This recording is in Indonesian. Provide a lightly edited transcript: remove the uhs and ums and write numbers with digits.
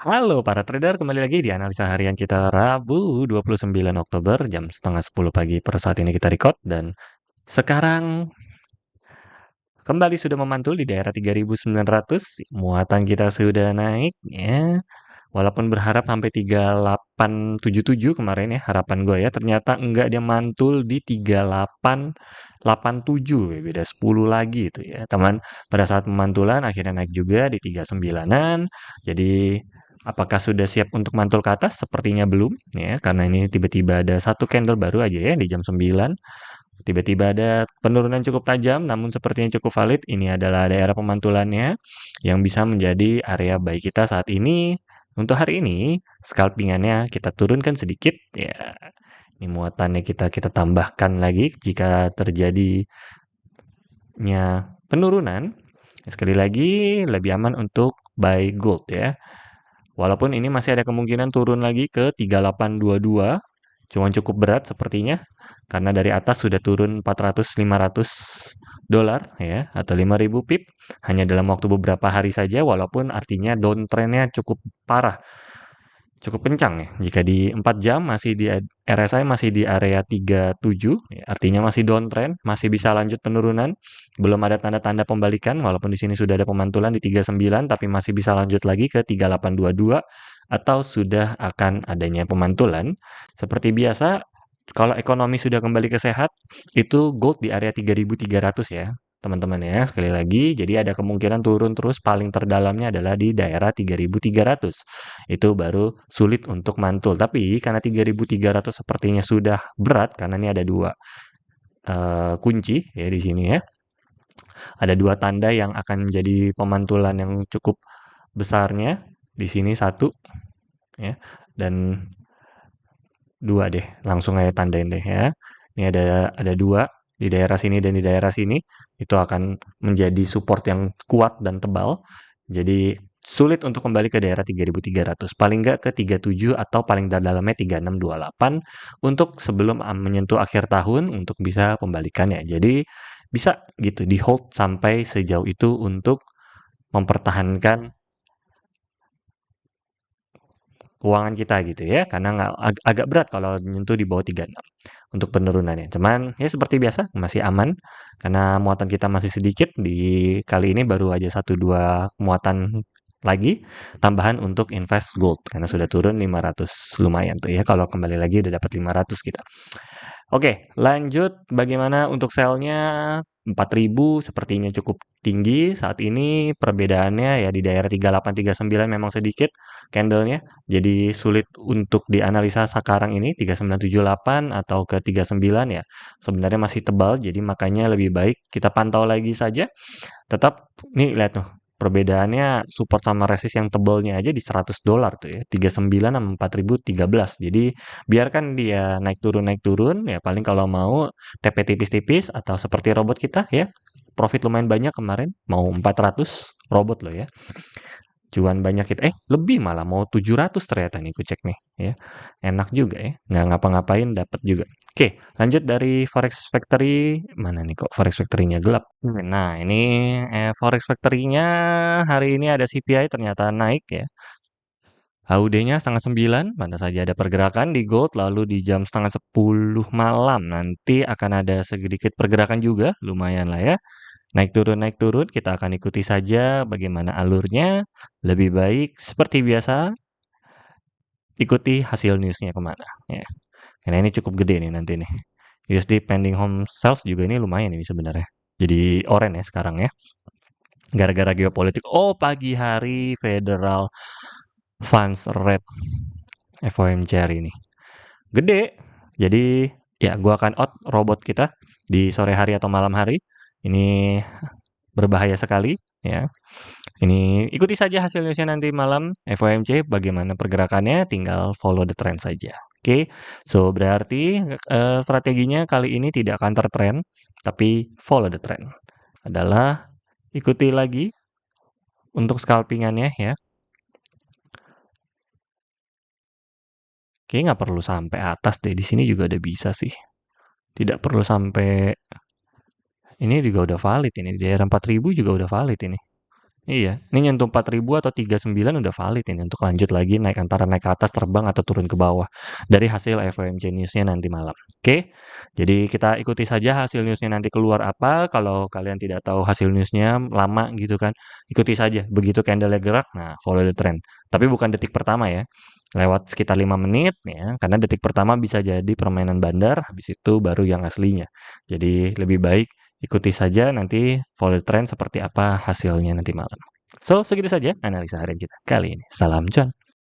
Halo para trader, kembali lagi di analisa harian kita Rabu 29 Oktober jam setengah 10 pagi per saat ini kita record dan sekarang kembali sudah memantul di daerah 3.900, muatan kita sudah naik ya. Walaupun berharap sampai 3877 kemarin ya, harapan gue ya, ternyata enggak, dia mantul di 3887, beda 10 lagi itu ya. Teman, pada saat pemantulan akhirnya naik juga di 39-an. Jadi apakah sudah siap untuk mantul ke atas? Sepertinya belum ya, karena ini tiba-tiba ada satu candle baru aja ya di jam 9. Tiba-tiba ada penurunan cukup tajam, namun sepertinya cukup valid. Ini adalah daerah pemantulannya yang bisa menjadi area buy kita saat ini. Untuk hari ini, scalpingannya kita turunkan sedikit. Ya, ini muatannya kita tambahkan lagi jika terjadinya penurunan. Sekali lagi, lebih aman untuk buy gold ya. Walaupun ini masih ada kemungkinan turun lagi ke 3822. Cuman cukup berat sepertinya karena dari atas sudah turun 400-500 dolar ya atau 5.000 pip hanya dalam waktu beberapa hari saja, walaupun artinya downtrendnya cukup parah, cukup kencang ya. Jika di 4 jam masih di RSI masih di area 37 ya, artinya masih downtrend, masih bisa lanjut penurunan. Belum ada tanda-tanda pembalikan walaupun di sini sudah ada pemantulan di 39, tapi masih bisa lanjut lagi ke 3822 atau sudah akan adanya pemantulan. Seperti biasa, kalau ekonomi sudah kembali ke sehat, itu gold di area 3.300 ya, teman-teman ya. Sekali lagi, jadi ada kemungkinan turun terus, paling terdalamnya adalah di daerah 3.300. Itu baru sulit untuk mantul. Tapi karena 3.300 sepertinya sudah berat, karena ini ada dua kunci ya di sini ya. Ada dua tanda yang akan menjadi pemantulan yang cukup besarnya. Di sini satu ya, dan dua deh, langsung aja tandain deh ya. Ini ada dua di daerah sini dan di daerah sini. Itu akan menjadi support yang kuat dan tebal. Jadi sulit untuk kembali ke daerah 3.300. Paling nggak ke 37 atau paling dalamnya 3628 untuk sebelum menyentuh akhir tahun untuk bisa pembalikannya. Jadi bisa gitu di hold sampai sejauh itu untuk mempertahankan keuangan kita gitu ya, karena agak berat kalau menyentuh di bawah 36 untuk penurunannya. Cuman ya seperti biasa masih aman karena muatan kita masih sedikit, di kali ini baru aja 1-2 muatan lagi tambahan untuk invest gold karena sudah turun 500, lumayan tuh ya, kalau kembali lagi udah dapat 500 kita. Oke, lanjut bagaimana untuk sell-nya? 4.000 sepertinya cukup tinggi saat ini. Perbedaannya ya di daerah 3839 memang sedikit candlenya. Jadi sulit untuk dianalisa sekarang ini 3978 atau ke 39 ya. Sebenarnya masih tebal, jadi makanya lebih baik kita pantau lagi saja. Tetap nih lihat tuh, perbedaannya support sama resist yang tebalnya aja di 100 dolar tuh ya, 39 sama 4.013. Jadi biarkan dia naik turun ya, paling kalau mau TP tipis-tipis atau seperti robot kita ya, profit lumayan banyak kemarin, mau 400 robot loh ya. Cuan banyak kita, lebih malah mau 700 ternyata nih, ku cek nih ya. Enak juga ya, nggak ngapa-ngapain dapat juga. Oke, lanjut dari Forex Factory. Mana nih kok Forex Factory-nya gelap? Nah, ini Forex Factory-nya hari ini ada CPI ternyata naik ya. HUD-nya setengah 9, mana saja ada pergerakan di gold, lalu di jam setengah 10 malam nanti akan ada sedikit pergerakan juga, lumayan lah ya. Naik turun, kita akan ikuti saja bagaimana alurnya. Lebih baik seperti biasa, ikuti hasil newsnya kemana. Ya. Karena ini cukup gede nih nanti nih. USD pending home sales juga ini lumayan ini sebenarnya. Jadi oren ya sekarang ya. Gara-gara geopolitik. Oh, pagi hari Federal Funds Rate FOMC hari ini. Gede. Jadi ya gua akan out robot kita di sore hari atau malam hari. Ini berbahaya sekali ya. Ini ikuti saja hasil newsnya nanti malam FOMC bagaimana pergerakannya, tinggal follow the trend saja. Oke, so berarti strateginya kali ini tidak akan tertrend, tapi follow the trend. Adalah ikuti lagi untuk scalpingannya ya. Oke, nggak perlu sampai atas deh, di sini juga udah bisa sih. Tidak perlu sampai, ini juga udah valid ini, di daerah 4.000 juga udah valid ini. Iya, ini nyentuh 4.000 atau 39 udah valid ini untuk lanjut lagi naik antara naik ke atas terbang atau turun ke bawah dari hasil FOMC news-nya nanti malam. Oke, jadi kita ikuti saja hasil news-nya nanti keluar apa. Kalau kalian tidak tahu hasil news-nya lama gitu kan, ikuti saja. Begitu candle gerak, nah follow the trend. Tapi bukan detik pertama ya, lewat sekitar 5 menit ya, karena detik pertama bisa jadi permainan bandar, habis itu baru yang aslinya. Jadi lebih baik ikuti saja nanti follow trend seperti apa hasilnya nanti malam. So, segitu saja analisa harian kita kali ini. Salam cuan.